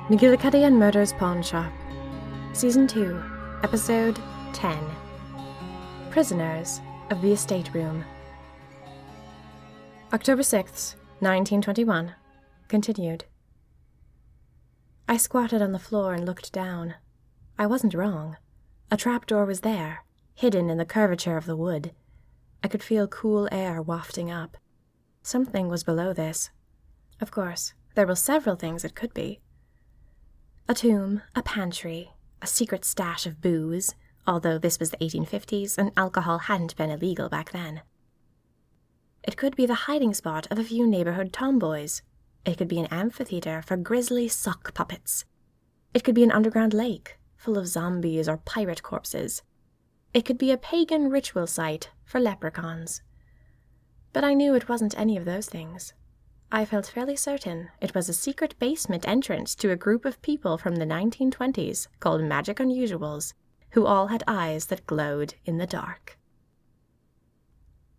McGillicuddy and Murder's Pawn Shop, Season 2, Episode 10, Prisoners of the Estate Room. October 6th, 1921, continued. I squatted on the floor and looked down. I wasn't wrong. A trapdoor was there, hidden in the curvature of the wood. I could feel cool air wafting up. Something was below this. Of course, there were several things it could be. A tomb, a pantry, a secret stash of booze, although this was the 1850s and alcohol hadn't been illegal back then. It could be the hiding spot of a few neighborhood tomboys. It could be an amphitheater for grisly sock puppets. It could be an underground lake full of zombies or pirate corpses. It could be a pagan ritual site for leprechauns. But I knew it wasn't any of those things. I felt fairly certain it was a secret basement entrance to a group of people from the 1920s called Magic Unusuals, who all had eyes that glowed in the dark.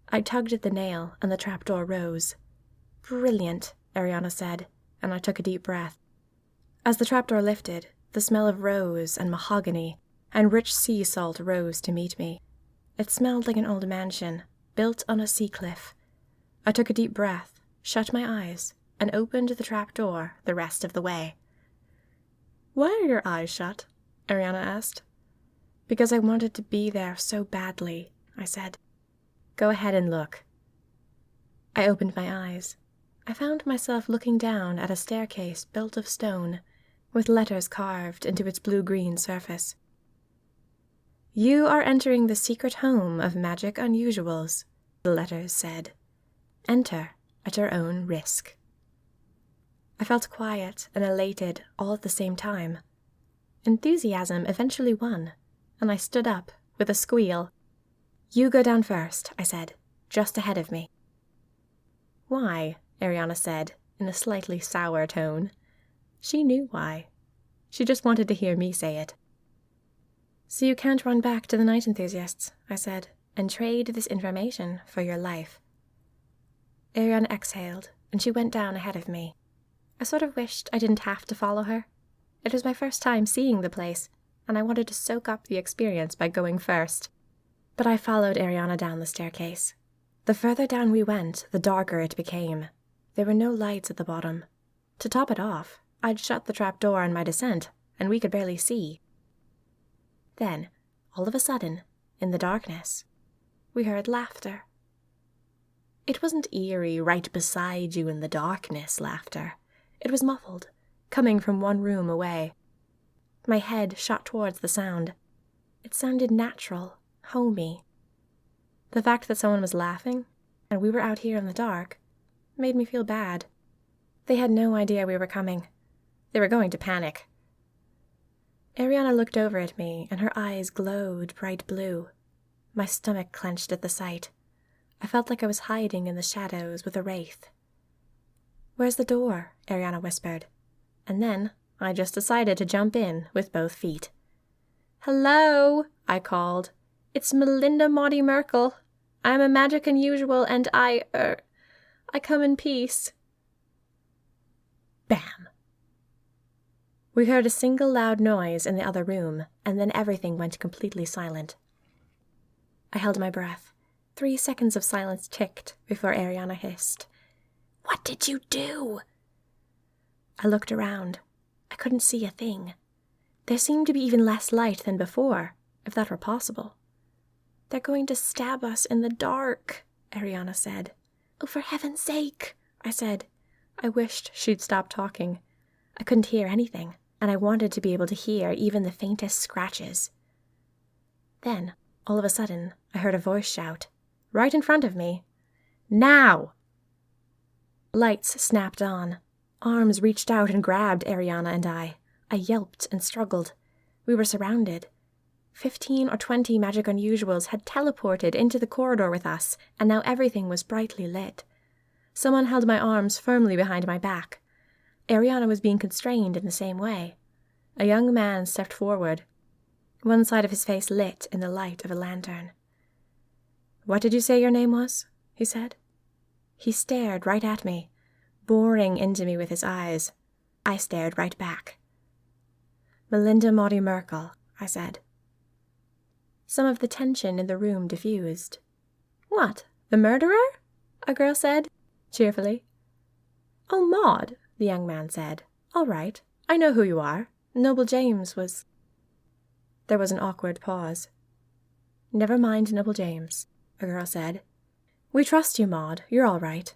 I tugged at the nail and the trapdoor rose. "Brilliant," Ariana said, and I took a deep breath. As the trapdoor lifted, the smell of rose and mahogany and rich sea salt rose to meet me. It smelled like an old mansion, built on a sea cliff. I took a deep breath, shut my eyes, and opened the trapdoor the rest of the way. "Why are your eyes shut?" Ariana asked. "Because I wanted to be there so badly," I said. "Go ahead and look." I opened my eyes. I found myself looking down at a staircase built of stone, with letters carved into its blue-green surface. "You are entering the secret home of Magic Unusuals," the letters said. "Enter at your own risk." I felt quiet and elated all at the same time. Enthusiasm eventually won, and I stood up with a squeal. "You go down first," I said, "just ahead of me." "Why?" Ariana said, in a slightly sour tone. She knew why. She just wanted to hear me say it. "So you can't run back to the night enthusiasts," I said, "and trade this information for your life." Ariana exhaled, and she went down ahead of me. I sort of wished I didn't have to follow her. It was my first time seeing the place, and I wanted to soak up the experience by going first. But I followed Ariana down the staircase. The further down we went, the darker it became. There were no lights at the bottom. To top it off, I'd shut the trapdoor on my descent, and we could barely see. Then, all of a sudden, in the darkness, we heard laughter. It wasn't eerie, right beside you in the darkness laughter. It was muffled, coming from one room away. My head shot towards the sound. It sounded natural, homey. The fact that someone was laughing, and we were out here in the dark, made me feel bad. They had no idea we were coming. They were going to panic. Ariana looked over at me, and her eyes glowed bright blue. My stomach clenched at the sight. I felt like I was hiding in the shadows with a wraith. "Where's the door?" Ariana whispered. And then I just decided to jump in with both feet. "Hello," I called. "It's Melinda Maudie Merkel. I'm a Magic Unusual, and I come in peace." Bam! We heard a single loud noise in the other room, and then everything went completely silent. I held my breath. 3 seconds of silence ticked before Ariana hissed, "What did you do?" I looked around. I couldn't see a thing. There seemed to be even less light than before, if that were possible. "They're going to stab us in the dark," Ariana said. "Oh, for heaven's sake," I said. I wished she'd stop talking. I couldn't hear anything, and I wanted to be able to hear even the faintest scratches. Then, all of a sudden, I heard a voice shout, right in front of me, "Now!" Lights snapped on. Arms reached out and grabbed Ariana and I. I yelped and struggled. We were surrounded. 15 or 20 Magic Unusuals had teleported into the corridor with us, and now everything was brightly lit. Someone held my arms firmly behind my back. Ariana was being constrained in the same way. A young man stepped forward, one side of his face lit in the light of a lantern. "What did you say your name was?" he said. He stared right at me, boring into me with his eyes. I stared right back. Melinda Maudie Merkel, I said. Some of the tension in the room diffused. What, the murderer? A girl said, cheerfully. Oh, Maud, the young man said. All right, I know who you are. Noble James was... There was an awkward pause. Never mind Noble James, a girl said. We trust you, Maud. You're all right.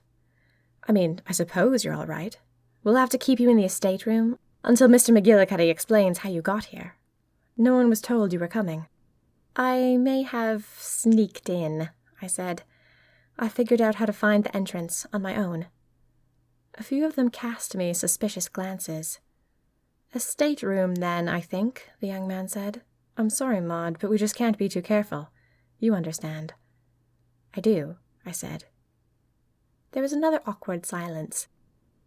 I mean, I suppose you're all right. We'll have to keep you in the estate room until Mr. McGillicuddy explains how you got here. No one was told you were coming. I may have sneaked in, I said. I figured out how to find the entrance on my own. A few of them cast me suspicious glances. Estate room, then, I think, the young man said. I'm sorry, Maud, but we just can't be too careful. You understand. I do, I said. There was another awkward silence,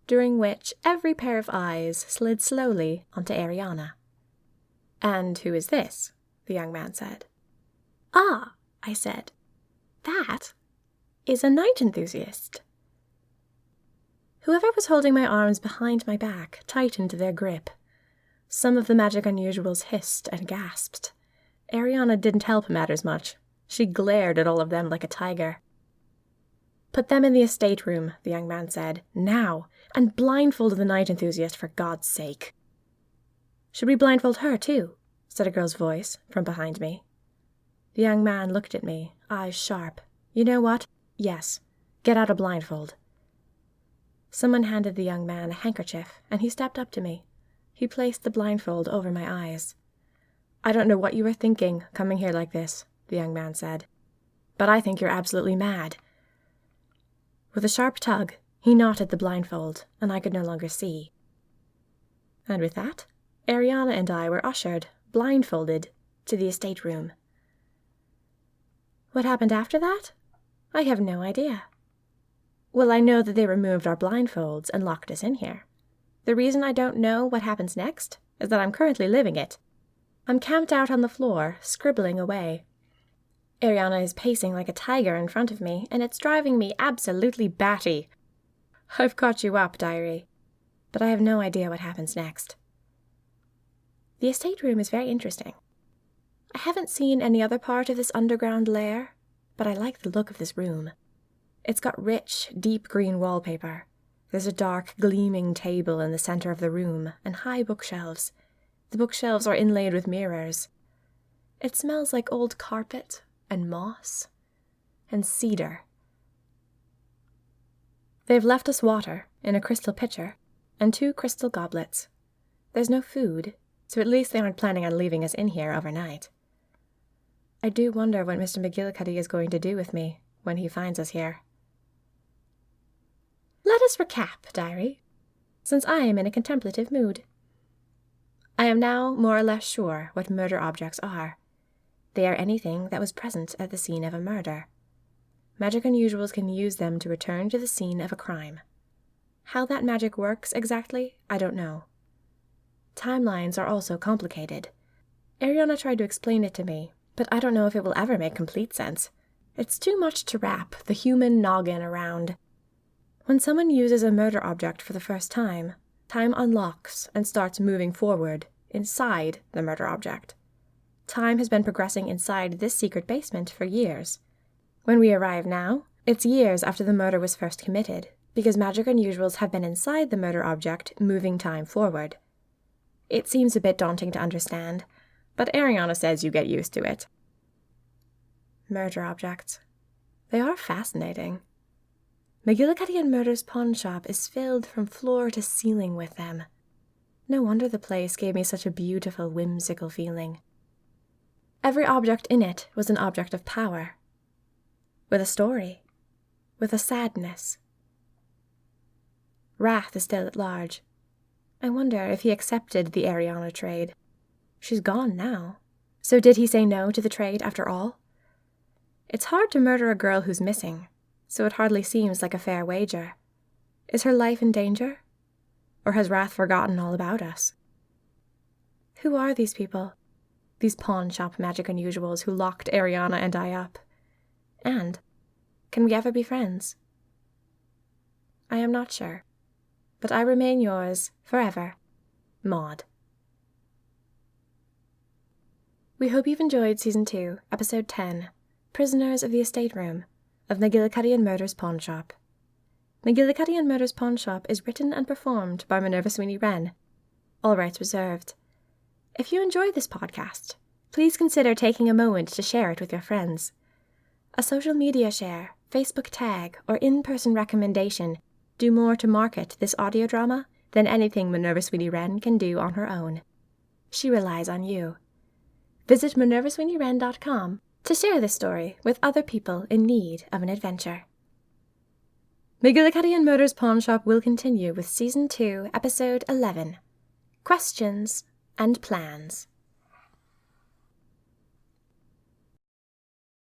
during which every pair of eyes slid slowly onto Ariana. And who is this? The young man said. Ah, I said. That is a night enthusiast. Whoever was holding my arms behind my back tightened their grip. Some of the magic unusuals hissed and gasped. Ariana didn't help matters much. She glared at all of them like a tiger. Put them in the estate room, the young man said. Now, and blindfold the night enthusiast for God's sake. Should we blindfold her too? Said a girl's voice from behind me. The young man looked at me, eyes sharp. You know what? Yes. Get out a blindfold. Someone handed the young man a handkerchief, and he stepped up to me. He placed the blindfold over my eyes. I don't know what you were thinking, coming here like this, the young man said. But I think you're absolutely mad. With a sharp tug, he knotted the blindfold, and I could no longer see. And with that, Ariana and I were ushered, blindfolded, to the estate room. What happened after that? I have no idea. Well, I know that they removed our blindfolds and locked us in here. The reason I don't know what happens next is that I'm currently living it. I'm camped out on the floor, scribbling away. Ariana is pacing like a tiger in front of me, and it's driving me absolutely batty. I've caught you up, diary, but I have no idea what happens next. The estate room is very interesting. I haven't seen any other part of this underground lair, but I like the look of this room. It's got rich, deep green wallpaper. There's a dark, gleaming table in the center of the room, and high bookshelves. The bookshelves are inlaid with mirrors. It smells like old carpet and moss and cedar. They've left us water in a crystal pitcher and 2 crystal goblets. There's no food, so at least they aren't planning on leaving us in here overnight. I do wonder what Mr. McGillicuddy is going to do with me when he finds us here. Let us recap, diary, since I am in a contemplative mood. I am now more or less sure what murder objects are. They are anything that was present at the scene of a murder. Magic unusuals can use them to return to the scene of a crime. How that magic works exactly, I don't know. Timelines are also complicated. Ariana tried to explain it to me, but I don't know if it will ever make complete sense. It's too much to wrap the human noggin around. When someone uses a murder object for the first time, time unlocks and starts moving forward inside the murder object. Time has been progressing inside this secret basement for years. When we arrive now, it's years after the murder was first committed, because magic unusuals have been inside the murder object, moving time forward. It seems a bit daunting to understand, but Ariana says you get used to it. Murder objects. They are fascinating. McGillicuddy and Murder's pawn shop is filled from floor to ceiling with them. No wonder the place gave me such a beautiful, whimsical feeling. Every object in it was an object of power, with a story, with a sadness. Wrath is still at large. I wonder if he accepted the Ariana trade. She's gone now. So did he say no to the trade after all? It's hard to murder a girl who's missing, so it hardly seems like a fair wager. Is her life in danger? Or has Wrath forgotten all about us? Who are these people? These pawn shop magic unusuals who locked Ariana and I up? And can we ever be friends? I am not sure, but I remain yours forever, Maud. We hope you've enjoyed Season 2, Episode 10, Prisoners of the Estate Room, of McGillicuddy and Murder's Pawn Shop. McGillicuddy and Murder's Pawn Shop is written and performed by Minerva Sweeney Wren. All rights reserved. If you enjoyed this podcast, please consider taking a moment to share it with your friends. A social media share, Facebook tag, or in-person recommendation do more to market this audio drama than anything Minerva Sweeney Wren can do on her own. She relies on you. Visit minervasweeneywren.com to share this story with other people in need of an adventure. McGillicuddy and Murder's Pawn Shop will continue with Season 2, Episode 11, Questions and Plans.